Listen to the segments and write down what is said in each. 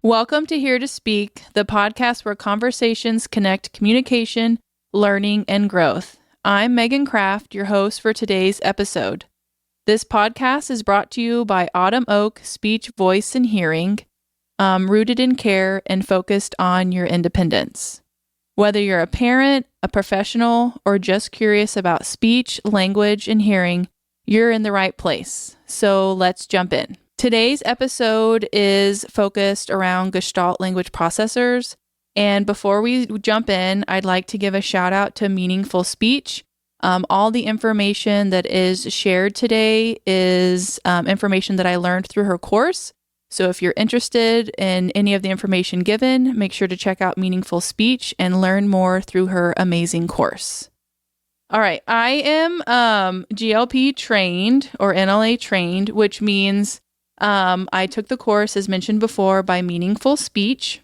Welcome to Here to Speak, the podcast where conversations connect communication, learning, and growth. I'm Megan Kraft, your host for today's episode. This podcast is brought to you by Autumn Oak Speech, Voice, and Hearing, rooted in care and focused on your independence. Whether you're a parent, a professional, or just curious about speech, language, and hearing, you're in the right place. So let's jump in. Today's episode is focused around Gestalt Language Processors. And before we jump in, I'd like to give a shout out to Meaningful Speech. All the information that is shared today is information that I learned through her course. So if you're interested in any of the information given, make sure to check out Meaningful Speech and learn more through her amazing course. All right, I am GLP trained or NLA trained, which means I took the course, as mentioned before, by Meaningful Speech,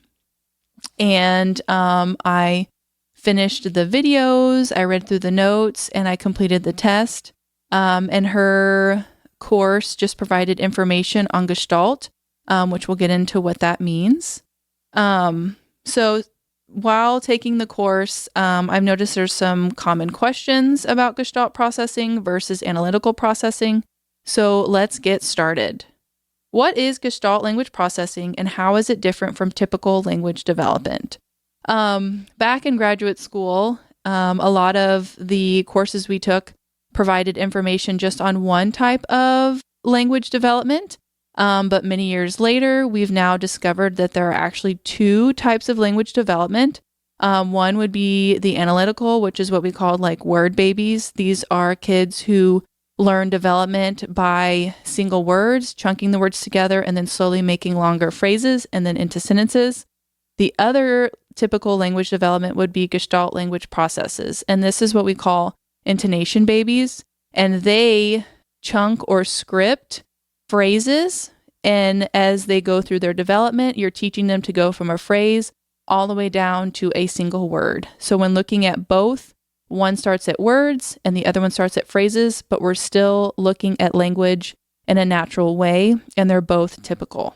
and I finished the videos, I read through the notes, and I completed the test. And her course just provided information on Gestalt, which we'll get into what that means. So while taking the course, I've noticed there's some common questions about Gestalt processing versus analytical processing. So let's get started. What is Gestalt language processing and how is it different from typical language development? Back in graduate school, a lot of the courses we took provided information just on one type of language development. But many years later, we've now discovered that there are actually two types of language development. One would be the analytical, which is what we call like word babies. These are kids who learn development by single words, chunking the words together, and then slowly making longer phrases and then into sentences. The other typical language development would be Gestalt language processes. And this is what we call intonation babies. And they chunk or script phrases. And as they go through their development, you're teaching them to go from a phrase all the way down to a single word. So when looking at both, one starts at words and the other one starts at phrases, but we're still looking at language in a natural way, and they're both typical.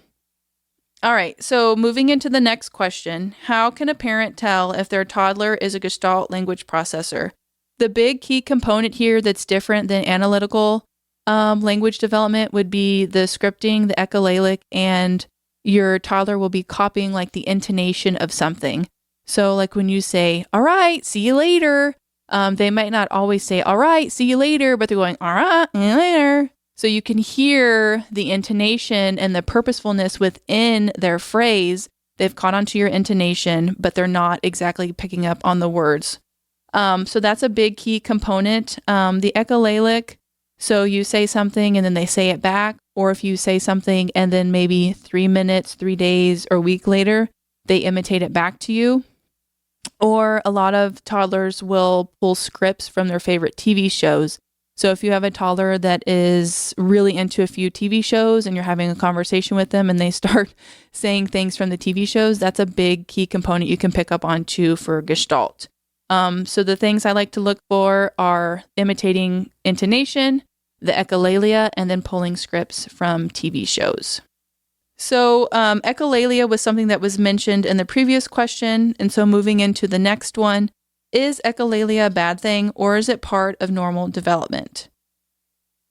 All right, so moving into the next question, how can a parent tell if their toddler is a Gestalt language processor? The big key component here that's different than analytical language development would be the scripting, the echolalic, and your toddler will be copying like the intonation of something. So like when you say, all right, see you later, they might not always say, all right, see you later, but they're going, all right, see you later. So you can hear the intonation and the purposefulness within their phrase. They've caught onto your intonation, but they're not exactly picking up on the words. So that's a big key component. The echolalic, so you say something and then they say it back, or if you say something and then maybe 3 minutes, 3 days, or a week later, they imitate it back to you. Or a lot of toddlers will pull scripts from their favorite TV shows. So if you have a toddler that is really into a few TV shows and you're having a conversation with them and they start saying things from the TV shows, that's a big key component you can pick up on too for Gestalt. So the things I like to look for are imitating intonation, the echolalia, and then pulling scripts from TV shows. So echolalia was something that was mentioned in the previous question. And so moving into the next one, is echolalia a bad thing or is it part of normal development?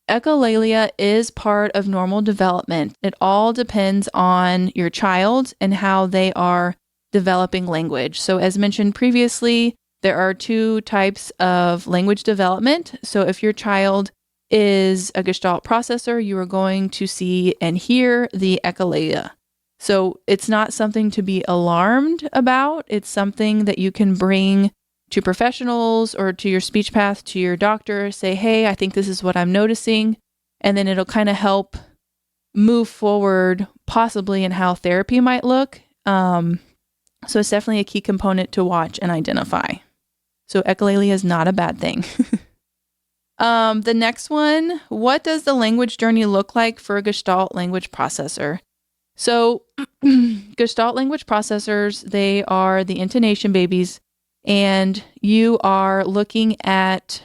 Echolalia is part of normal development. It all depends on your child and how they are developing language. So as mentioned previously, there are two types of language development. So if your child is a Gestalt processor, you are going to see and hear the echolalia. So it's not something to be alarmed about. It's something that you can bring to professionals or to your speech path, to your doctor, say, hey, I think this is what I'm noticing. And then it'll kind of help move forward possibly in how therapy might look. So it's definitely a key component to watch and identify. So echolalia is not a bad thing. The next one, what does the language journey look like for a Gestalt language processor? So Gestalt language processors, they are the intonation babies, and you are looking at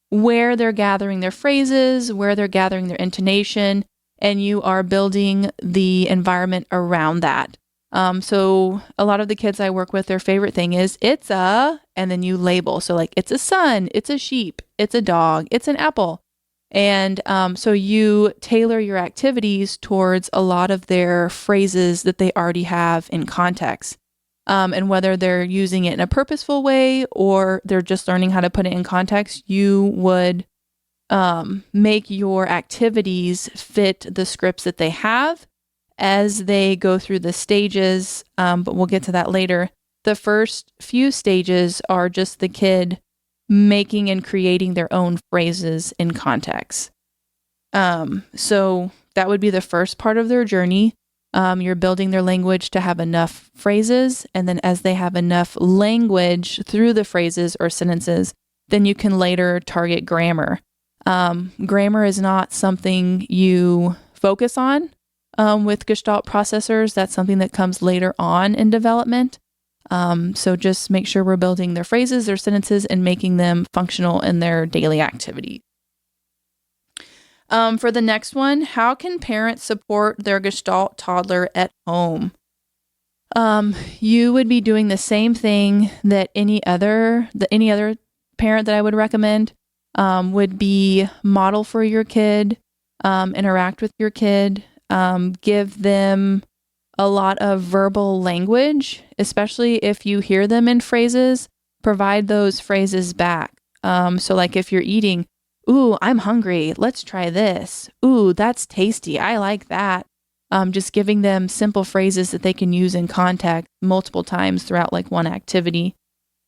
where they're gathering their phrases, where they're gathering their intonation, and you are building the environment around that. So a lot of the kids I work with, their favorite thing is it's a, and then you label. So like it's a sun, it's a sheep, it's a dog, it's an apple. And so you tailor your activities towards a lot of their phrases that they already have in context. And whether they're using it in a purposeful way or they're just learning how to put it in context, you would make your activities fit the scripts that they have as they go through the stages. But we'll get to that later. The first few stages are just the kid making and creating their own phrases in context. So that would be the first part of their journey. You're building their language to have enough phrases, and then as they have enough language through the phrases or sentences, then you can later target grammar. Grammar is not something you focus on with Gestalt processors. That's something that comes later on in development. So just make sure we're building their phrases, their sentences, and making them functional in their daily activity. For the next one, how can parents support their Gestalt toddler at home? You would be doing the same thing that any other parent that I would recommend would be model for your kid, interact with your kid, give them a lot of verbal language, especially if you hear them in phrases, provide those phrases back. So like if you're eating, ooh, I'm hungry, let's try this. Ooh, that's tasty, I like that. Just giving them simple phrases that they can use in context multiple times throughout like one activity.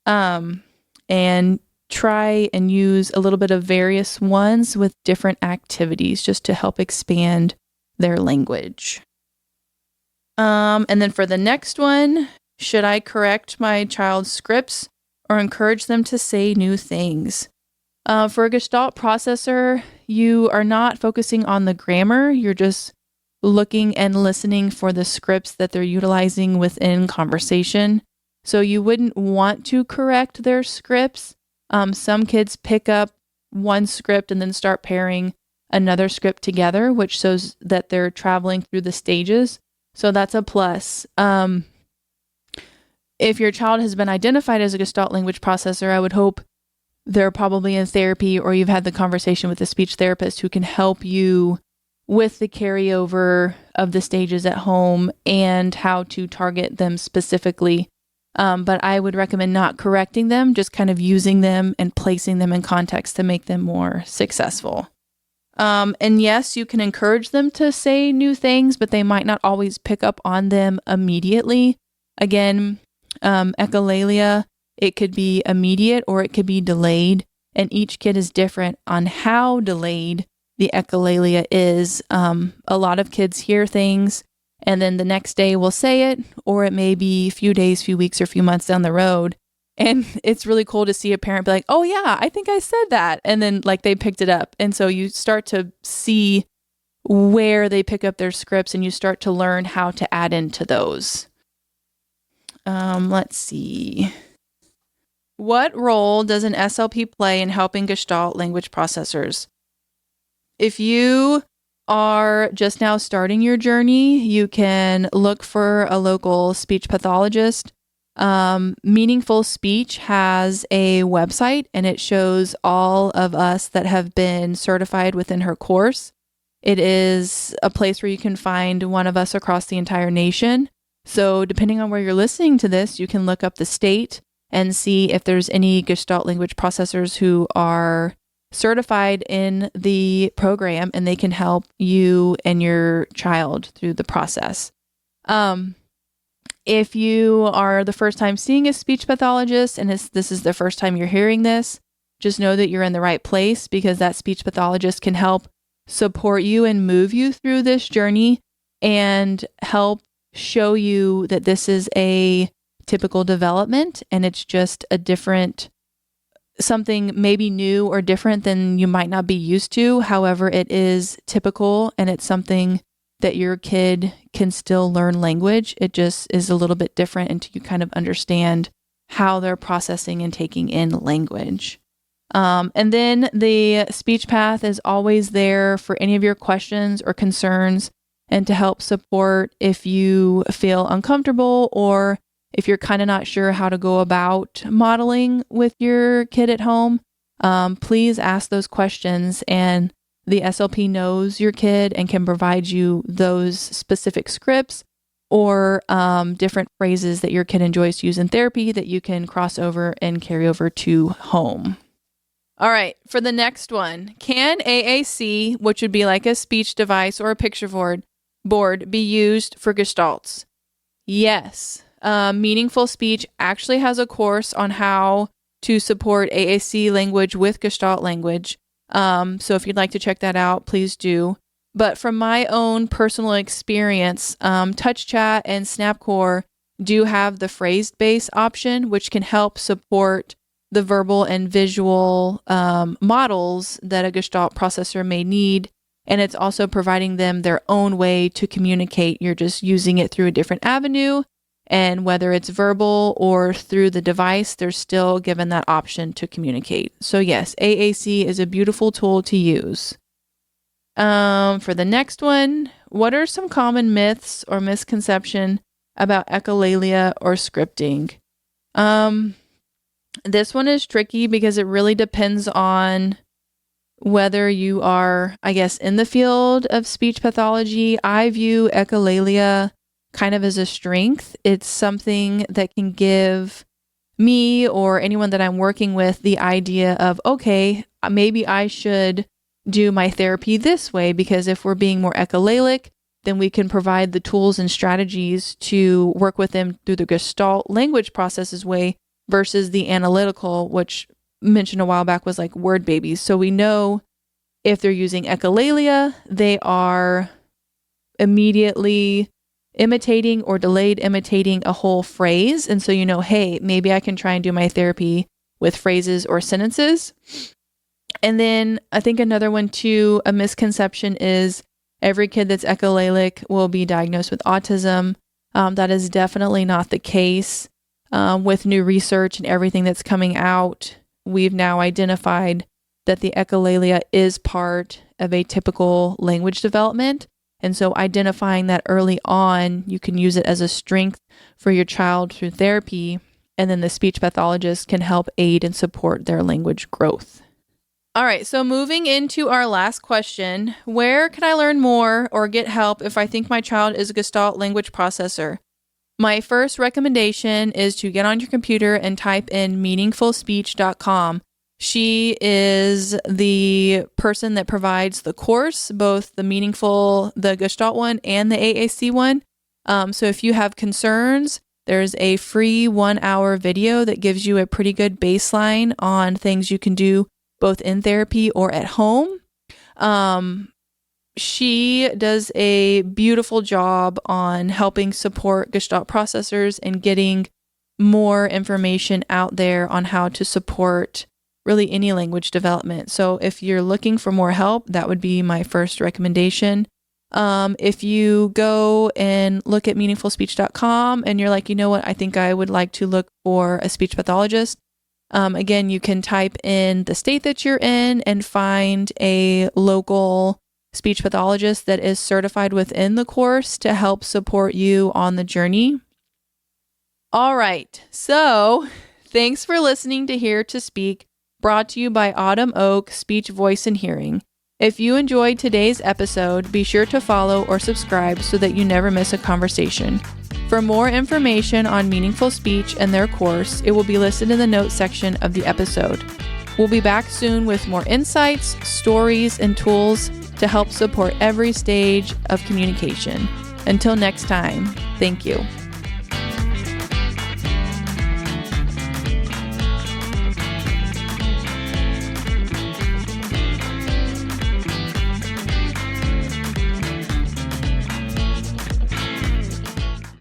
And try and use a little bit of various ones with different activities just to help expand their language. And then for the next one, should I correct my child's scripts or encourage them to say new things? For a Gestalt processor, you are not focusing on the grammar. You're just looking and listening for the scripts that they're utilizing within conversation. So you wouldn't want to correct their scripts. Some kids pick up one script and then start pairing another script together, which shows that they're traveling through the stages. So that's a plus. If your child has been identified as a Gestalt language processor, I would hope they're probably in therapy or you've had the conversation with a speech therapist who can help you with the carryover of the stages at home and how to target them specifically. But I would recommend not correcting them, just kind of using them and placing them in context to make them more successful. And yes, you can encourage them to say new things, but they might not always pick up on them immediately. Again, echolalia, it could be immediate or it could be delayed, and each kid is different on how delayed the echolalia is. A lot of kids hear things and then the next day will say it, or it may be a few days, few weeks, or a few months down the road. And it's really cool to see a parent be like, oh yeah, I think I said that. And then like they picked it up. And so you start to see where they pick up their scripts and you start to learn how to add into those. Let's see. What role does an SLP play in helping Gestalt language processors? If you are just now starting your journey, you can look for a local speech pathologist. Meaningful Speech has a website and it shows all of us that have been certified within her course. It is a place where you can find one of us across the entire nation. So depending on where you're listening to this, you can look up the state and see if there's any Gestalt language processors who are certified in the program and they can help you and your child through the process. If you are the first time seeing a speech pathologist and this is the first time you're hearing this, just know that you're in the right place because that speech pathologist can help support you and move you through this journey and help show you that this is a typical development and it's just a different, something maybe new or different than you might not be used to. However, it is typical and it's something that your kid can still learn language. It just is a little bit different until you kind of understand how they're processing and taking in language. And then the speech path is always there for any of your questions or concerns. and to help support if you feel uncomfortable or if you're kind of not sure how to go about modeling with your kid at home. Please ask those questions, and the SLP knows your kid and can provide you those specific scripts or different phrases that your kid enjoys to use in therapy that you can cross over and carry over to home. All right, for the next one, can AAC, which would be like a speech device or a picture board, be used for gestalts? Yes. Meaningful Speech actually has a course on how to support AAC language with Gestalt language. So if you'd like to check that out, please do. But from my own personal experience, TouchChat and SnapCore do have the phrase-based option, which can help support the verbal and visual models that a Gestalt processor may need. And it's also providing them their own way to communicate. You're just using it through a different avenue. And whether it's verbal or through the device, they're still given that option to communicate. So yes, AAC is a beautiful tool to use. For the next one, what are some common myths or misconception about echolalia or scripting? This one is tricky because it really depends on whether you are, I guess, in the field of speech pathology. I view echolalia kind of as a strength. It's something that can give me or anyone that I'm working with the idea of, okay, maybe I should do my therapy this way, because if we're being more echolalic, then we can provide the tools and strategies to work with them through the Gestalt language processes way versus the analytical, which mentioned a while back was like word babies. So we know if they're using echolalia, they are immediately imitating or delayed imitating a whole phrase. And so, hey, maybe I can try and do my therapy with phrases or sentences. And then I think another one too, a misconception is every kid that's echolalic will be diagnosed with autism. That is definitely not the case. With new research and everything that's coming out, we've now identified that the echolalia is part of a typical language development. And so identifying that early on, you can use it as a strength for your child through therapy. And then the speech pathologist can help aid and support their language growth. All right, so moving into our last question, where can I learn more or get help if I think my child is a Gestalt language processor? My first recommendation is to get on your computer and type in meaningfulspeech.com. She is the person that provides the course, both the Gestalt one and the AAC one. So if you have concerns, there's a free 1-hour video that gives you a pretty good baseline on things you can do both in therapy or at home. She does a beautiful job on helping support Gestalt processors and getting more information out there on how to support really any language development. So if you're looking for more help, that would be my first recommendation. If you go and look at meaningfulspeech.com and you're like, you know what, I think I would like to look for a speech pathologist. Again, you can type in the state that you're in and find a local speech pathologist that is certified within the course to help support you on the journey. All right. So thanks for listening to Here to Speak, brought to you by Autumn Oak Speech, Voice, and Hearing. If you enjoyed today's episode, be sure to follow or subscribe so that you never miss a conversation. For more information on Meaningful Speech and their course, it will be listed in the notes section of the episode. We'll be back soon with more insights, stories, and tools to help support every stage of communication. Until next time, thank you.